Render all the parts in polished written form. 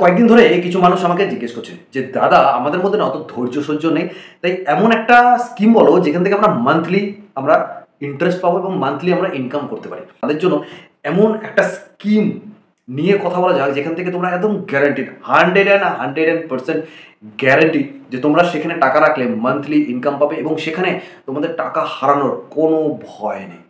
কয়েকদিন ধরে কিছু মানুষ আমাকে জিজ্ঞেস করছে যে দাদা আমাদের মধ্যে না অত ধৈর্য সহ্য নেই, তাই এমন একটা স্কিম বলো যেখান থেকে আমরা মান্থলি আমরা ইন্টারেস্ট পাবো এবং মান্থলি আমরা ইনকাম করতে পারি। তাদের জন্য এমন একটা স্কিম নিয়ে কথা বলা যাক যেখান থেকে তোমরা একদম গ্যারান্টিড 100% গ্যারান্টি যে তোমরা সেখানে টাকা রাখলে মান্থলি ইনকাম পাবে এবং সেখানে তোমাদের টাকা হারানোর কোনো ভয় নেই।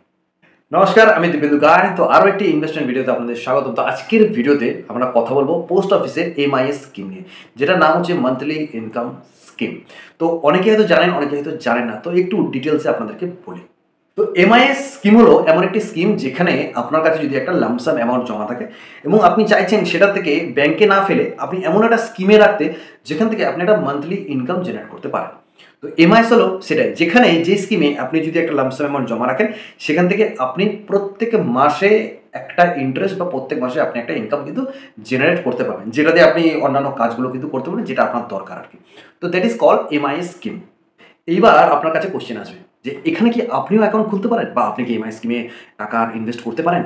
নমস্কার, আমি দিবেন্দু গায়। তো আরও একটি ইনভেস্টমেন্ট ভিডিওতে আপনাদের স্বাগত। তো আজকের ভিডিওতে আমরা কথা বলবো পোস্ট অফিসের এমআইএস স্কিম নিয়ে, যেটার নাম হচ্ছে মান্থলি ইনকাম স্কিম। তো অনেকে হয়তো জানেন, অনেকে হয়তো জানেন না। তো একটু ডিটেলসে আপনাদেরকে বলি। তো এমআইএস স্কিম হলো এমন একটি স্কিম যেখানে আপনার কাছে যদি একটা লামসাম অ্যামাউন্ট জমা থাকে এবং আপনি চাইছেন সেটা থেকে ব্যাংকে না ফেলে আপনি এমন একটা স্কিমে রাখতে যেখান থেকে আপনি একটা মান্থলি ইনকাম জেনারেট করতে পারেন। তো এমআইএস হলো সেটাই, যেখানে যে স্কিমে আপনি যদি একটা লামসাম অ্যামাউন্ট জমা রাখেন সেখান থেকে আপনি প্রত্যেক মাসে একটা ইন্টারেস্ট বা প্রত্যেক মাসে আপনি একটা ইনকাম কিন্তু জেনারেট করতে পারবেন, যেটা দিয়ে আপনি অন্যান্য কাজগুলো কিন্তু করতে পারবেন যেটা আপনার দরকার আর কি। তো that is call MIS scheme. এইবার আপনার কাছে কোশ্চেন আসবে যে এখানে কি আপনিও অ্যাকাউন্ট খুলতে পারেন বা আপনি কি এমআই স্কিমে টাকা ইনভেস্ট করতে পারেন?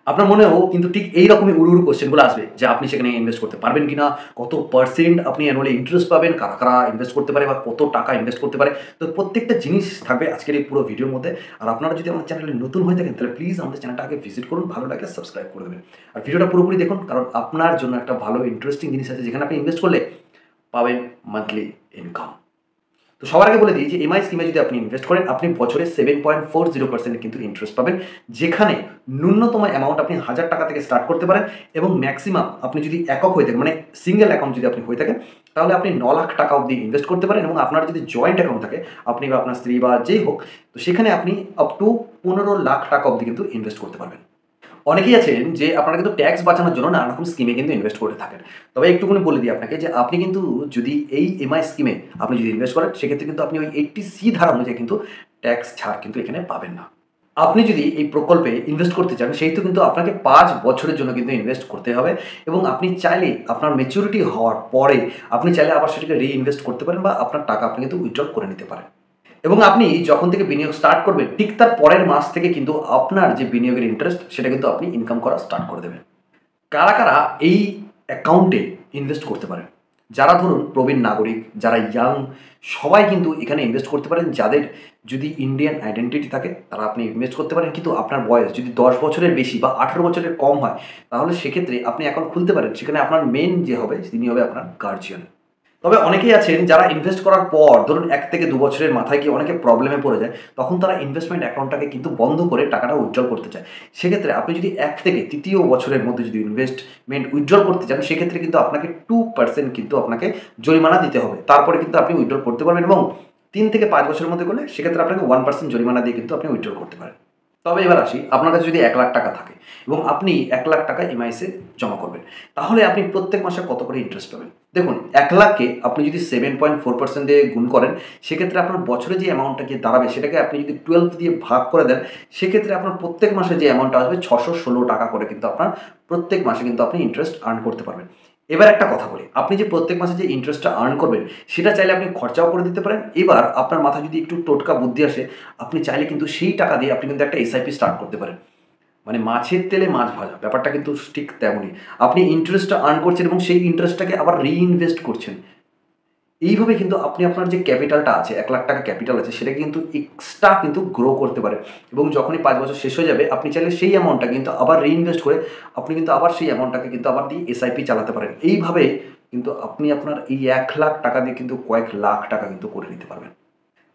আপনার মনেও কিন্তু ঠিক এইরকমই উড়ু কোশ্চেনগুলো আসবে যে আপনি সেখানে ইনভেস্ট করতে পারবেন কিনা, কত পার্সেন্ট আপনি অ্যানুয়ালি ইন্টারেস্ট পাবেন, কারা কারা ইনভেস্ট করতে পারে বা কত টাকা ইনভেস্ট করতে পারে। তো প্রত্যেকটা জিনিস থাকবে আজকের এই পুরো ভিডিওর মধ্যে। আর আপনারা যদি আমার চ্যানেলে নতুন হয়ে থাকেন তাহলে প্লিজ আমাদের চ্যানেলটা আগে ভিজিট করুন, ভালো লাগলে সাবস্ক্রাইব করে দেবেন আর ভিডিওটা পুরোপুরি দেখুন, কারণ আপনার জন্য একটা ভালো ইন্টারেস্টিং জিনিস আছে যেখানে আপনি ইনভেস্ট করলে পাবেন মান্থলি ইনকাম। তো সবার আগে বলে দিই যে এমআই স্কিমে যদি আপনি ইনভেস্ট করেন আপনি বছরে 7.40% কিন্তু ইন্টারেস্ট পাবেন, যেখানে ন্যূনতম অ্যামাউন্ট আপনি 1000 টাকা থেকে স্টার্ট করতে পারেন এবং ম্যাক্সিমাম আপনি যদি একক হয়ে থাকেন, মানে সিঙ্গেল অ্যাকাউন্ট যদি আপনি হয়ে থাকেন তাহলে আপনি 9 লাখ টাকা অবধি ইনভেস্ট করতে পারেন এবং আপনার যদি জয়েন্ট অ্যাকাউন্ট থাকে আপনি বা আপনার স্ত্রী বা যেই হোক, তো সেখানে আপনি আপ টু 15 লাখ টাকা অবধি কিন্তু ইনভেস্ট করতে পারবেন। অনেকেই আছেন যে আপনারা কিন্তু ট্যাক্স বাঁচানোর জন্য নানা রকম স্কিমে কিন্তু ইনভেস্ট করে থাকেন। তবে একটুখানি বলে দিই আপনাকে যে আপনি কিন্তু যদি এই এমআই স্কিমে আপনি যদি ইনভেস্ট করেন সেক্ষেত্রে কিন্তু আপনি ওই 80C ধারা অনুযায়ী কিন্তু ট্যাক্স ছাড় কিন্তু এখানে পাবেন না। আপনি যদি এই প্রকল্পে ইনভেস্ট করতে চান সেই তো কিন্তু আপনাকে 5 বছরের জন্য কিন্তু ইনভেস্ট করতে হবে এবং আপনি চাইলে আপনার ম্যাচুরিটি হওয়ার পরে আপনি চাইলে আবার সেটাকে রিইনভেস্ট করতে পারেন বা আপনার টাকা আপনি কিন্তু উইথড্র করে নিতে পারেন। এবং আপনি যখন থেকে বিনিয়োগ স্টার্ট করবেন ঠিক তার পরের মাস থেকে কিন্তু আপনার যে বিনিয়োগের ইন্টারেস্ট সেটা কিন্তু আপনি ইনকাম করা স্টার্ট করে দেবেন। কারা কারা এই অ্যাকাউন্টে ইনভেস্ট করতে পারেন? যারা ধরুন প্রবীণ নাগরিক, যারা ইয়াং, সবাই কিন্তু এখানে ইনভেস্ট করতে পারেন। যাদের যদি ইন্ডিয়ান আইডেন্টিটি থাকে তারা আপনি ইনভেস্ট করতে পারেন, কিন্তু আপনার বয়স যদি 10 বছরের বেশি বা 18 বছরের কম হয় তাহলে সেক্ষেত্রে আপনি অ্যাকাউন্ট খুলতে পারেন। সেখানে আপনার মেন যে হবে তিনি হবে আপনার গার্জিয়ান। তবে অনেকেই আছেন যারা ইনভেস্ট করার পর ধরুন 1 থেকে 2 বছরের মাথায় গিয়ে অনেকে প্রবলেমে পড়ে যায়, তখন তারা ইনভেস্টমেন্ট অ্যাকাউন্টটাকে কিন্তু বন্ধ করে টাকাটা উইথড্র করতে চায়। সেক্ষেত্রে আপনি যদি 1 থেকে 3য় বছরের মধ্যে যদি ইনভেস্টমেন্ট উইথড্র করতে চান সেক্ষেত্রে কিন্তু আপনাকে 2% কিন্তু আপনাকে জরিমানা দিতে হবে। তারপরে কিন্তু আপনি উইথড্র করতে পারবেন এবং 3 থেকে 5 বছরের মধ্যে করলে সেক্ষেত্রে আপনাকে 1% জরিমানা দিয়ে কিন্তু আপনি উইথড্র করতে পারেন। তবে এবার আসি, আপনার কাছে যদি 1 লাখ টাকা থাকে এবং আপনি 1 লাখ টাকা এমআইএসে জমা করবেন, তাহলে আপনি প্রত্যেক মাসে কত করে ইন্টারেস্ট পাবেন? দেখুন, 1 লাখকে আপনি যদি 7.4% দিয়ে গুণ করেন সেক্ষেত্রে আপনার বছরে যে অ্যামাউন্টটা গিয়ে দাঁড়াবে সেটাকে আপনি যদি 12 দিয়ে ভাগ করে দেন সেক্ষেত্রে আপনার প্রত্যেক মাসে যে অ্যামাউন্টটা আসবে 616 টাকা করে কিন্তু আপনার প্রত্যেক মাসে কিন্তু আপনি ইন্টারেস্ট আর্ন করতে পারবেন। এবার একটা কথা বলি, আপনি যে প্রত্যেক মাসে যে ইন্টারেস্টটা আর্ন করবেন সেটা চাইলে আপনি খরচাও করে দিতে পারেন। এবার আপনার মাথায় যদি একটু টোটকা বুদ্ধি আসে আপনি চাইলে কিন্তু সেই টাকা দিয়ে আপনি কিন্তু একটা এসআইপি স্টার্ট করতে পারেন। মানে মাছের তেলে মাছ ভাজা, ব্যাপারটা কিন্তু ঠিক তেমনই। আপনি ইন্টারেস্টটা আর্ন করছেন এবং সেই ইন্টারেস্টটাকে আবার রিইনভেস্ট করছেন। এইভাবে কিন্তু আপনি আপনার যে ক্যাপিটালটা আছে, 1 লাখ টাকা ক্যাপিটাল আছে সেটাকে কিন্তু এক্সট্রা কিন্তু গ্রো করতে পারেন এবং যখনই 5 বছর শেষ হয়ে যাবে আপনি চাইলে সেই অ্যামাউন্টটা কিন্তু আবার রিইনভেস্ট করে আপনি কিন্তু আবার সেই অ্যামাউন্টটাকে কিন্তু আবার দিয়ে এসআইপি চালাতে পারেন। এইভাবে কিন্তু আপনি আপনার এই 1 লাখ টাকা দিয়ে কিন্তু কয়েক লাখ টাকা কিন্তু করে নিতে পারবেন।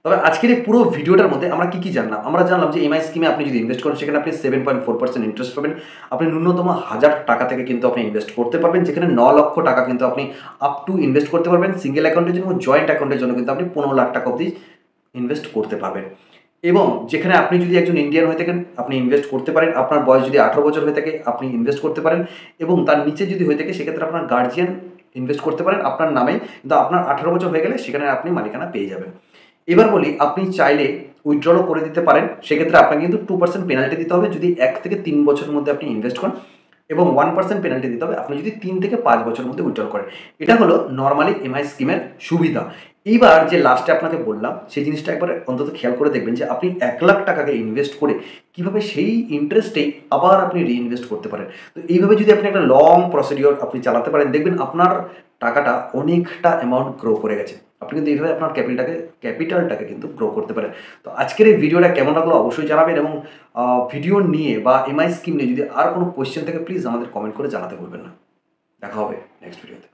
তবে আজকের এই পুরো ভিডিওটার মধ্যে আমরা কি জানলাম? আমরা জানলাম যে এমআই স্কিমে আপনি যদি ইনভেস্ট করেন সেখানে আপনি 7.4% ইন্টারেস্ট পাবেন। আপনি ন্যূনতম 1000 টাকা থেকে কিন্তু আপনি ইনভেস্ট করতে পারবেন, যেখানে 9 লক্ষ টাকা কিন্তু আপনি আপ টু ইনভেস্ট করতে পারবেন। সিঙ্গেল অ্যাকাউন্টের জন্য এবং জয়েন্ট অ্যাকাউন্টের জন্য কিন্তু আপনি 15 লাখ টাকা অবধি ইনভেস্ট করতে পারবেন। এবং যেখানে আপনি যদি একজন ইন্ডিয়ান হয়ে থাকেন আপনি ইনভেস্ট করতে পারেন, আপনার বয়স যদি 18 বছর হয়ে থাকে আপনি ইনভেস্ট করতে পারেন এবং তার নিচে যদি হয়ে থাকে সেক্ষেত্রে আপনার গার্জিয়ান ইনভেস্ট করতে পারেন আপনার নামে, কিন্তু আপনার 18 বছর হয়ে গেলে সেখানে আপনি মালিকানা পেয়ে যাবেন। এবার বলি, আপনি চাইলে উইথড্রও করে দিতে পারেন, সেক্ষেত্রে আপনাকে কিন্তু 2% পেনাল্টি দিতে হবে যদি 1 থেকে 3 বছরের মধ্যে আপনি ইনভেস্ট করেন। এবং 1% পেনাল্টি দিতে হবে আপনি যদি 3 থেকে 5 বছরের মধ্যে উইথড্র করেন। এটা হলো নর্মালি এমআই স্কিমের সুবিধা। এইবার যে লাস্টে আপনাকে বললাম সেই জিনিসটা একবার অন্তত খেয়াল করে দেখবেন যে আপনি 1,00,000 টাকাকে ইনভেস্ট করে কীভাবে সেই ইন্টারেস্টেই আবার আপনি রিইনভেস্ট করতে পারেন। তো এইভাবে যদি আপনি একটা লং প্রসিডিওর আপনি চালাতে পারেন, দেখবেন আপনার টাকাটা অনেকটা অ্যামাউন্ট গ্রো করে গেছে। আপনি কিন্তু এইভাবে আপনার ক্যাপিটালটাকে কিন্তু গ্রো করতে পারেন। তো আজকের এই ভিডিওটা কেমন লাগলো অবশ্যই জানাবেন, এবং ভিডিও নিয়ে বা এমআই স্কিম নিয়ে যদি আর কোনো কোয়েশ্চেন থাকে প্লিজ আমাদের কমেন্ট করে জানাতে ভুলবেন না। দেখা হবে নেক্সট ভিডিওতে।